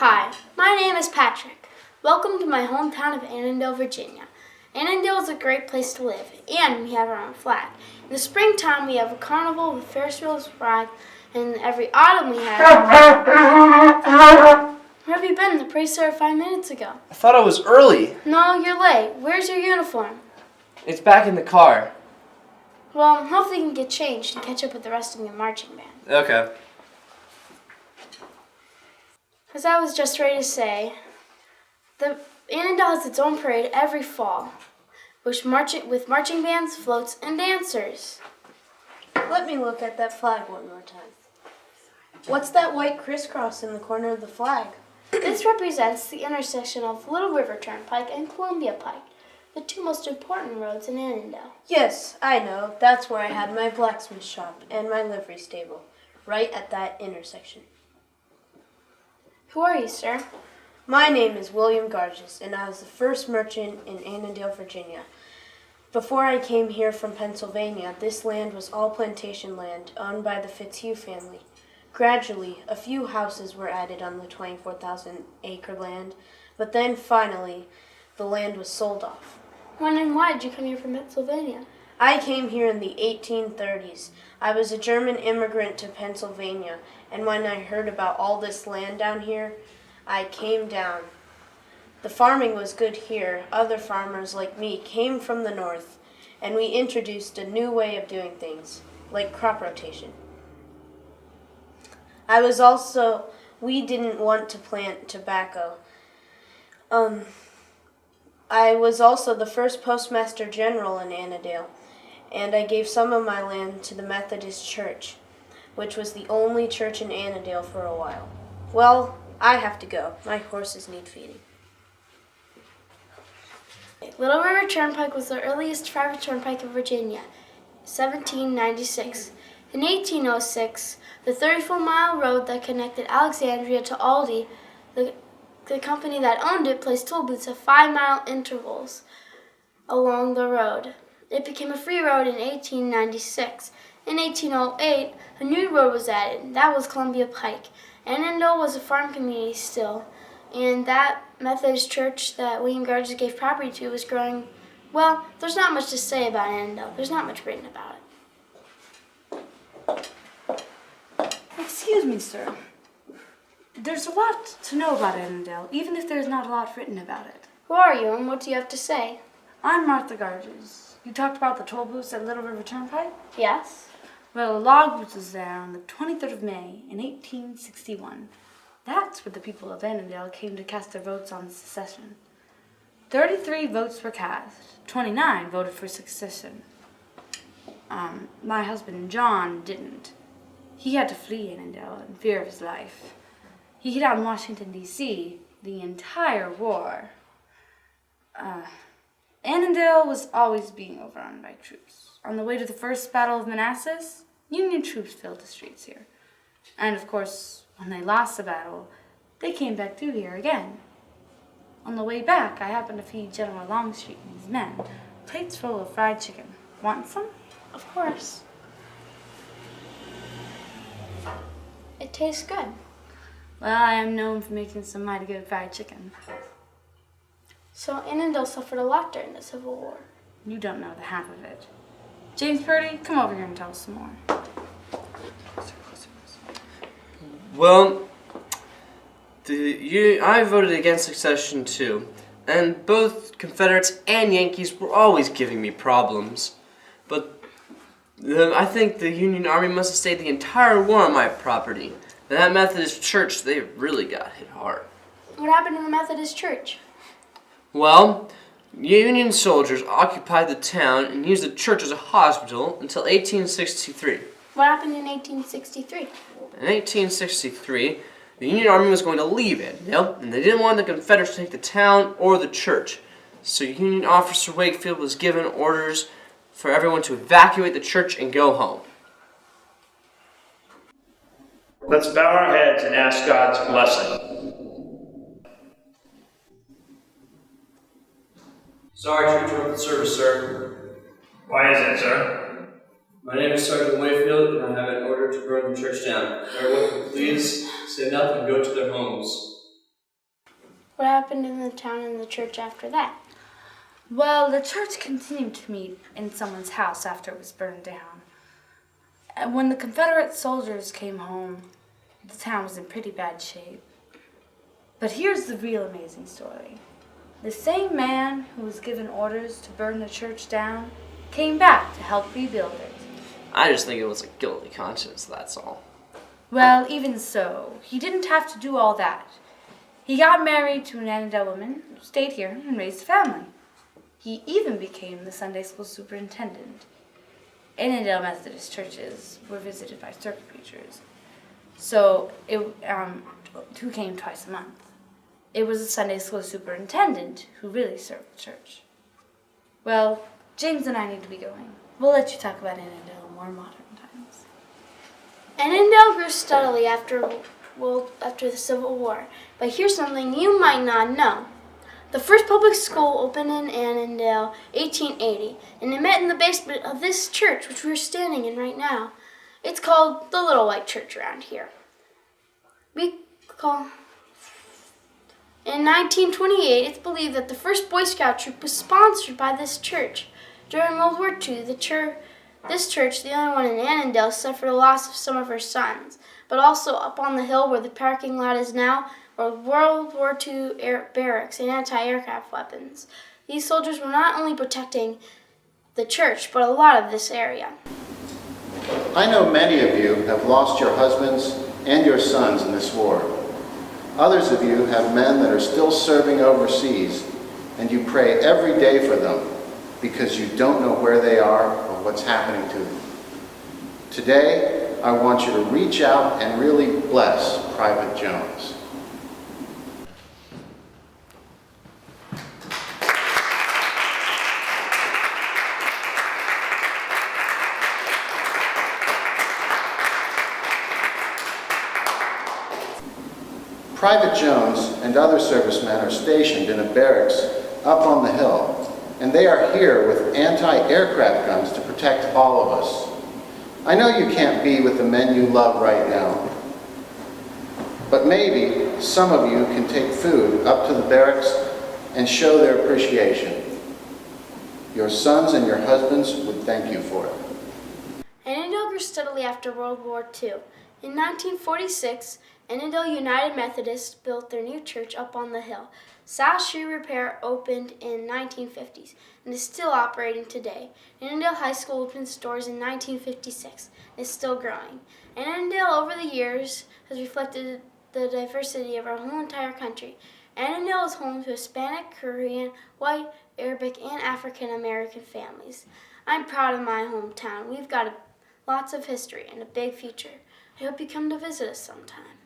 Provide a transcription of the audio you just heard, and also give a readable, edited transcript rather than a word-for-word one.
Hi, my name is Patrick. Welcome to my hometown of Annandale, Virginia. Annandale is a great place to live, and we have our own flag. In the springtime, we have a carnival with Ferris wheels, rides, and every autumn we have... Where have you been? The parade started 5 minutes ago. I thought I was early. No, you're late. Where's your uniform? It's back in the car. Well, hopefully you can get changed and catch up with the rest of your marching band. Okay. As I was just ready to say, the Annandale has its own parade every fall, with marching bands, floats, and dancers. Let me look at that flag one more time. What's that white crisscross in the corner of the flag? This represents the intersection of Little River Turnpike and Columbia Pike, the two most important roads in Annandale. Yes, I know. That's where I had my blacksmith shop and my livery stable, right at that intersection. Who are you, sir? My name is William Garges, and I was the first merchant in Annandale, Virginia. Before I came here from Pennsylvania, this land was all plantation land owned by the Fitzhugh family. Gradually, a few houses were added on the 24,000-acre land, but then finally, the land was sold off. When and why did you come here from Pennsylvania? I came here in the 1830s. I was a German immigrant to Pennsylvania, and when I heard about all this land down here, I came down. The farming was good here. Other farmers like me came from the north, and we introduced a new way of doing things, like crop rotation. We didn't want to plant tobacco. I was also the first postmaster general in Annandale, and I gave some of my land to the Methodist Church, which was the only church in Annandale for a while. Well, I have to go. My horses need feeding. Little River Turnpike was the earliest private turnpike in Virginia, 1796. In 1806, the 34-mile road that connected Alexandria to Aldie, the company that owned it placed toll booths at 5-mile intervals along the road. It became a free road in 1896. In 1808, a new road was added. That was Columbia Pike. Annandale was a farm community still, and that Methodist church that William Garges gave property to was growing. Well, there's not much to say about Annandale. There's not much written about it. Excuse me, sir. There's a lot to know about Annandale, even if there's not a lot written about it. Who are you, and what do you have to say? I'm Martha Garges. You talked about the toll booths at Little River Turnpike? Yes? Well, a log booth was there on the 23rd of May in 1861. That's where the people of Annandale came to cast their votes on secession. 33 votes were cast. 29 voted for secession. My husband, John, didn't. He had to flee Annandale in fear of his life. He hid out in Washington, D.C. the entire war. Annandale was always being overrun by troops. On the way to the First Battle of Manassas, Union troops filled the streets here. And of course, when they lost the battle, they came back through here again. On the way back, I happened to feed General Longstreet and his men plates full of fried chicken. Want some? Of course. It tastes good. Well, I am known for making some mighty good fried chicken. So Annandale suffered a lot during the Civil War. You don't know the half of it. James Purdy, come over here and tell us some more. Well, I voted against secession too, and both Confederates and Yankees were always giving me problems. But I think the Union Army must have stayed the entire war on my property. And that Methodist church, they really got hit hard. What happened to the Methodist church? Well, Union soldiers occupied the town and used the church as a hospital until 1863. What happened in 1863? In 1863, the Union Army was going to leave Annandale, and they didn't want the Confederates to take the town or the church. So Union Officer Wakefield was given orders for everyone to evacuate the church and go home. Let's bow our heads and ask God's blessing. Sorry to interrupt the service, sir. Why is it, sir? My name is Sergeant Wakefield, and I have an order to burn the church down. Everyone, please stand up and go to their homes. What happened in the town and the church after that? Well, the church continued to meet in someone's house after it was burned down. And when the Confederate soldiers came home, the town was in pretty bad shape. But here's the real amazing story. The same man who was given orders to burn the church down came back to help rebuild it. I just think it was a guilty conscience, that's all. Well, even so, he didn't have to do all that. He got married to an Annandale woman, stayed here, and raised a family. He even became the Sunday school superintendent. Annandale Methodist churches were visited by circuit preachers, who came twice a month. It was the Sunday school superintendent who really served the church. Well, James and I need to be going. We'll let you talk about Annandale in more modern times. Annandale grew steadily after the Civil War, but here's something you might not know. The first public school opened in Annandale 1880, and it met in the basement of this church, which we're standing in right now. It's called the Little White Church around here. In 1928, it's believed that the first Boy Scout troop was sponsored by this church. During World War II, this church, the only one in Annandale, suffered a loss of some of her sons. But also up on the hill where the parking lot is now were World War II barracks and anti-aircraft weapons. These soldiers were not only protecting the church, but a lot of this area. I know many of you have lost your husbands and your sons in this war. Others of you have men that are still serving overseas, and you pray every day for them because you don't know where they are or what's happening to them. Today, I want you to reach out and really bless Private Jones. Private Jones and other servicemen are stationed in a barracks up on the hill, and they are here with anti-aircraft guns to protect all of us. I know you can't be with the men you love right now, but maybe some of you can take food up to the barracks and show their appreciation. Your sons and your husbands would thank you for it. Annandale grew steadily after World War II. In 1946, Annandale United Methodist built their new church up on the hill. South Shoe Repair opened in 1950s and is still operating today. Annandale High School opened its doors in 1956 and is still growing. Annandale over the years has reflected the diversity of our whole entire country. Annandale is home to Hispanic, Korean, white, Arabic, and African American families. I'm proud of my hometown. We've got lots of history and a big future. I hope you come to visit us sometime.